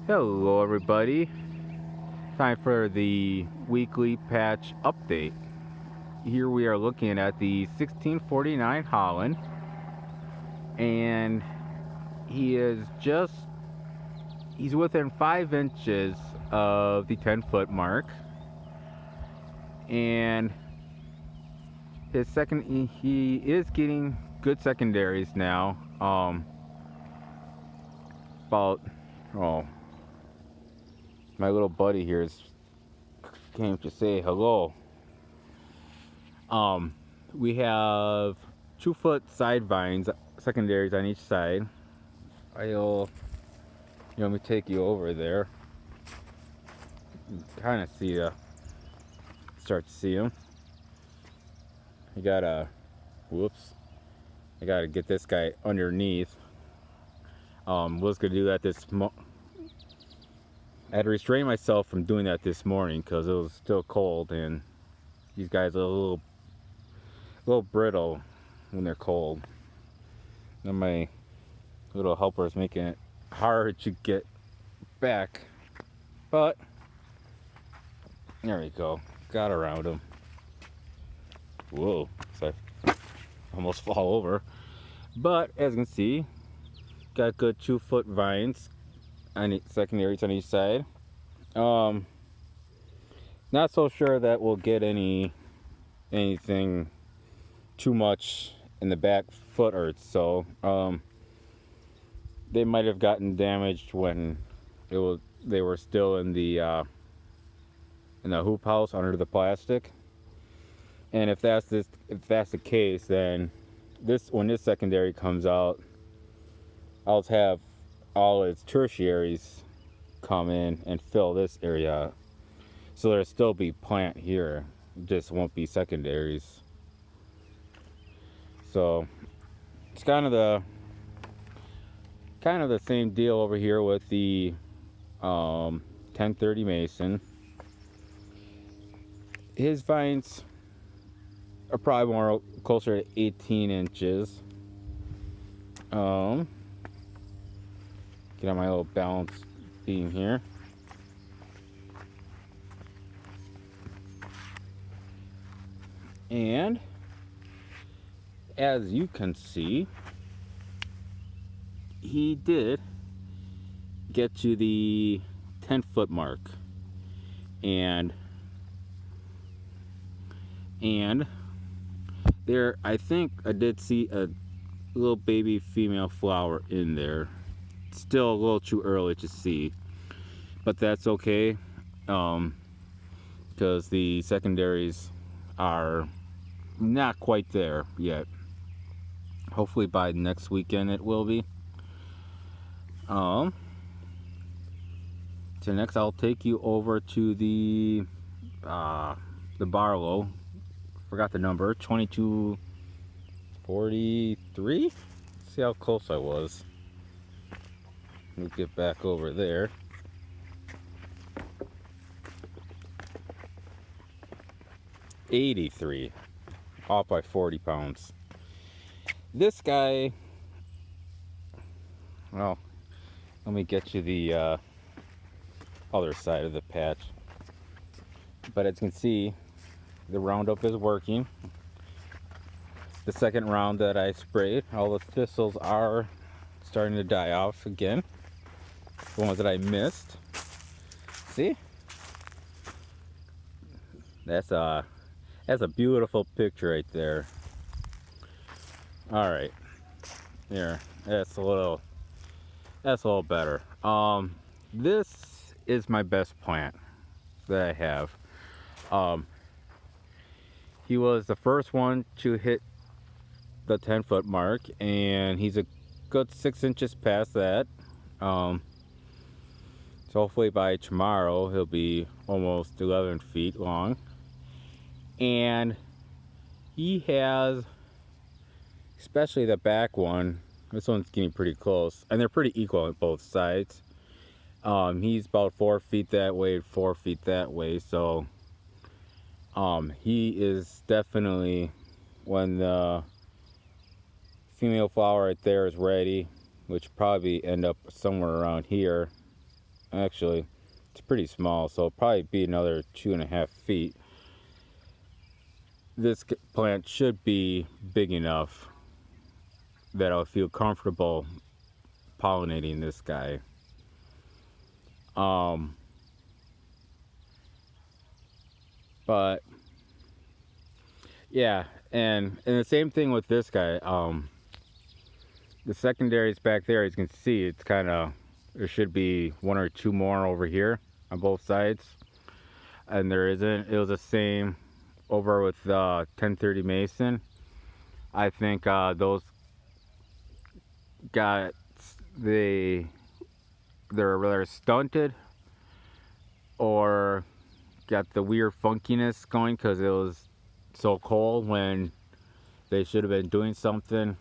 Hello, everybody. Time for the weekly patch update. Here we are looking at the 1649 Holland, and he is he's within 5 inches of the 10-foot mark. And he is getting good secondaries now. About, oh, my little buddy here came to say hello. We have 2-foot side vines, secondaries on each side. Let me take you over there. Kind of start to see them. I gotta get this guy underneath. Was gonna do that I had to restrain myself from doing that this morning because it was still cold, and these guys are a little brittle when they're cold. And my little helper is making it hard to get back, but there we go. Got around him. Whoa! So I almost fall over. But as you can see, got good 2-foot vines on secondaries on each side. Not so sure that we'll get anything too much in the back foot or so. They might have gotten damaged when they were still in the hoop house under the plastic. And if that's the case, then when this secondary comes out, I'll have all its tertiaries come in and fill this area. So there'll still be plant here, just won't be secondaries. So it's kind of the same deal over here with the 1030 Mason. His vines are probably more closer to 18 inches. Get on my little balance beam here. And as you can see, he did get to the 10-foot mark, and there, I think I did see a little baby female flower in there. Still a little too early to see, but that's okay, because the secondaries are not quite there yet. Hopefully by next weekend it will be. So next I'll take you over to the Barlow. Forgot the number, 2243. See how close I was. Let me get back over there. $83, off by 40 pounds. This guy, well, let me get you the other side of the patch. But as you can see, the Roundup is working. The second round that I sprayed, all the thistles are starting to die off again. The ones that I missed. See? That's a beautiful picture right there. All right, here, that's a little better. This is my best plant that I have. He was the first one to hit the 10-foot mark, and he's a good 6 inches past that. So hopefully by tomorrow he'll be almost 11 feet long. And he has, especially the back one, this one's getting pretty close, and they're pretty equal on both sides. He's about 4 feet that way, 4 feet that way, so he is definitely, when the female flower right there is ready, which probably end up somewhere around here, Actually, it's pretty small, so it'll probably be another 2.5 feet. This plant should be big enough that I'll feel comfortable pollinating this guy. Um, but yeah, and the same thing with this guy. The secondaries back there, as you can see, it's kind of, there should be one or two more over here on both sides, and there isn't. It was the same over with 1030 Mason. I think those got they're rather stunted or got the weird funkiness going because it was so cold when they should have been doing something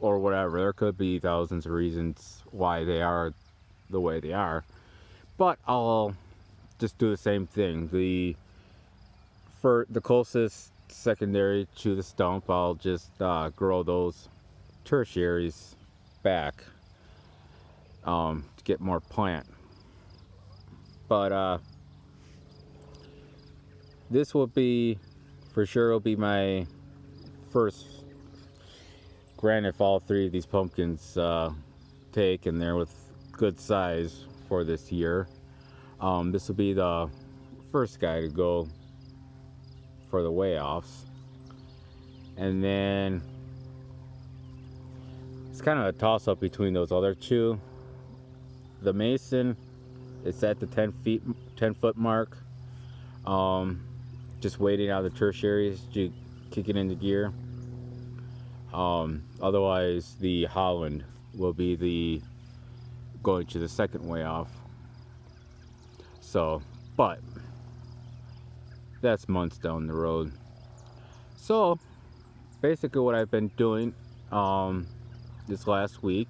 or whatever. There could be thousands of reasons why they are the way they are, but I'll just do the same thing. For the closest secondary to the stump, I'll just grow those tertiaries back to get more plant. But this will be, for sure, will be my first. Granted, if all three of these pumpkins take and they're with good size for this year, this will be the first guy to go for the weigh-offs. And then it's kind of a toss-up between those other two. The Mason, it's at the 10 foot mark. Just waiting out the tertiaries to kick it into gear. Otherwise, the Holland will be the going to the second weigh-off. So, but that's months down the road. So, basically, what I've been doing this last week.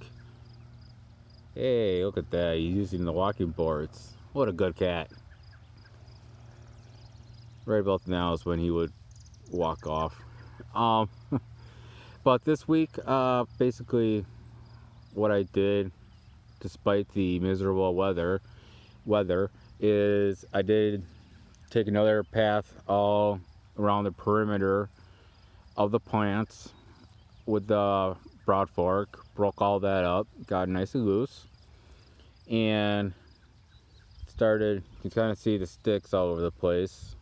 Hey, look at that! He's using the walking boards. What a good cat! Right about now is when he would walk off. But this week, basically, what I did, despite the miserable weather, is I did take another path all around the perimeter of the plants with the broad fork, broke all that up, got it nice and loose, and started, you can kind of see the sticks all over the place.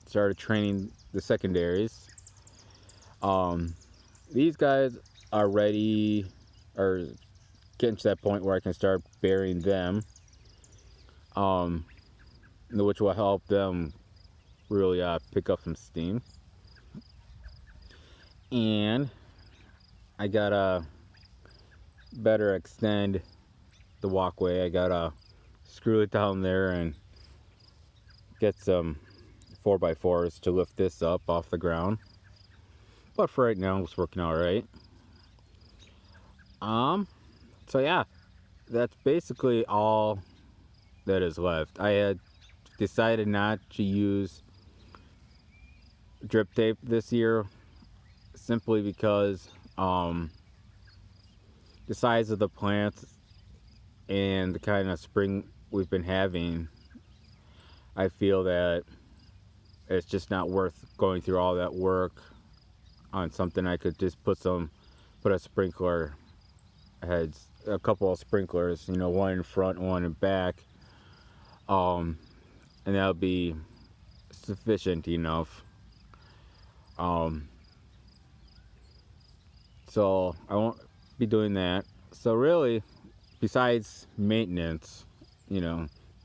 Started training the secondaries. These guys are ready, or getting to that point where I can start burying them, which will help them really pick up some steam. And I gotta better extend the walkway. I gotta screw it down there and get some 4x4s to lift this up off the ground. But for right now, it's working all right. So yeah, that's basically all that is left. I had decided not to use drip tape this year simply because the size of the plants and the kind of spring we've been having, I feel that it's just not worth going through all that work on something I could just put a sprinkler heads, a couple of sprinklers, one in front, one in back, and that'll be sufficient enough. So I won't be doing that. So really, besides maintenance,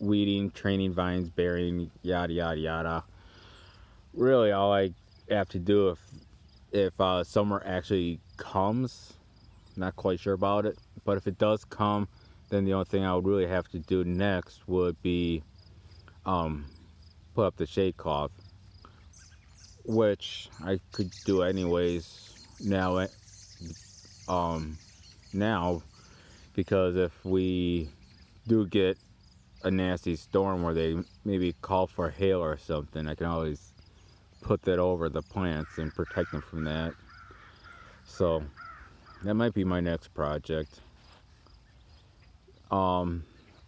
weeding, training vines, burying, yada yada yada, really all I have to do if summer actually comes, not quite sure about it, but if it does come, then the only thing I would really have to do next would be put up the shade cloth, which I could do anyways now. Now, because if we do get a nasty storm where they maybe call for hail or something, I can always put that over the plants and protect them from that. So that might be my next project.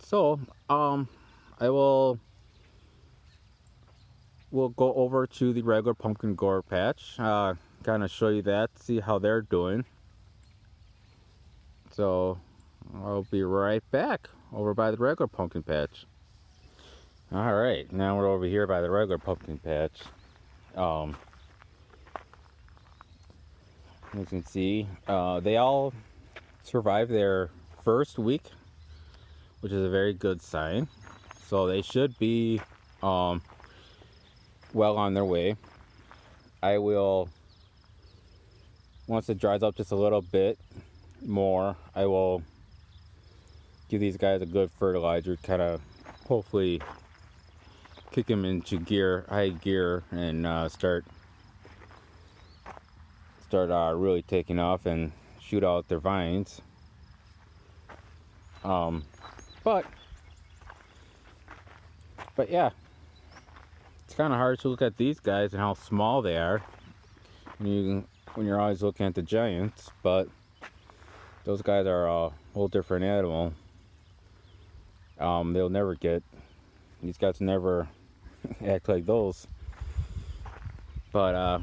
So, I will go over to the regular pumpkin gourd patch, kind of show you that, see how they're doing. So, I'll be right back over by the regular pumpkin patch. Alright, now we're over here by the regular pumpkin patch. As you can see, they all survived their first week, which is a very good sign. So they should be well on their way. I will, once it dries up just a little bit more, I will give these guys a good fertilizer, kind of hopefully kick them into high gear, and start really taking off and shoot out their vines. But yeah, it's kind of hard to look at these guys and how small they are when you're always looking at the giants. But those guys are a whole different animal. They'll never get, these guys never act like those. But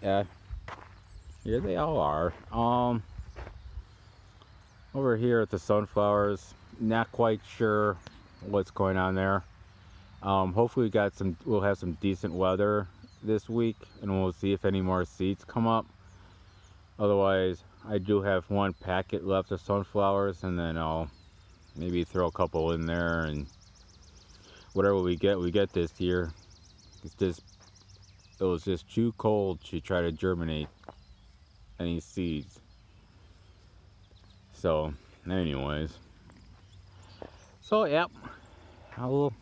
yeah, here they all are. Over here at the sunflowers, not quite sure what's going on there. Hopefully we'll have some decent weather this week, and we'll see if any more seeds come up. Otherwise, I do have one packet left of sunflowers, and then I'll maybe throw a couple in there, and whatever we get this year. It was just too cold to try to germinate any seeds. So, anyways. So, yep. I will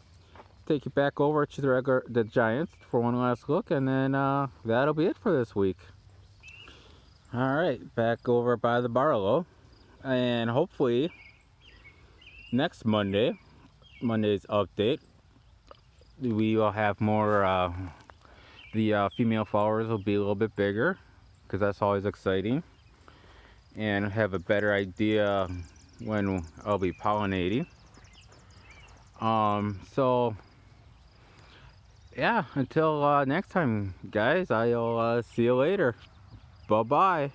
take you back over to the Giants for one last look, and then that'll be it for this week. Alright, back over by the Barlow. And hopefully, next Monday's update, we will have more, the female flowers will be a little bit bigger, because that's always exciting. And have a better idea when I'll be pollinating. So yeah, until next time, guys, I'll see you later. Bye bye.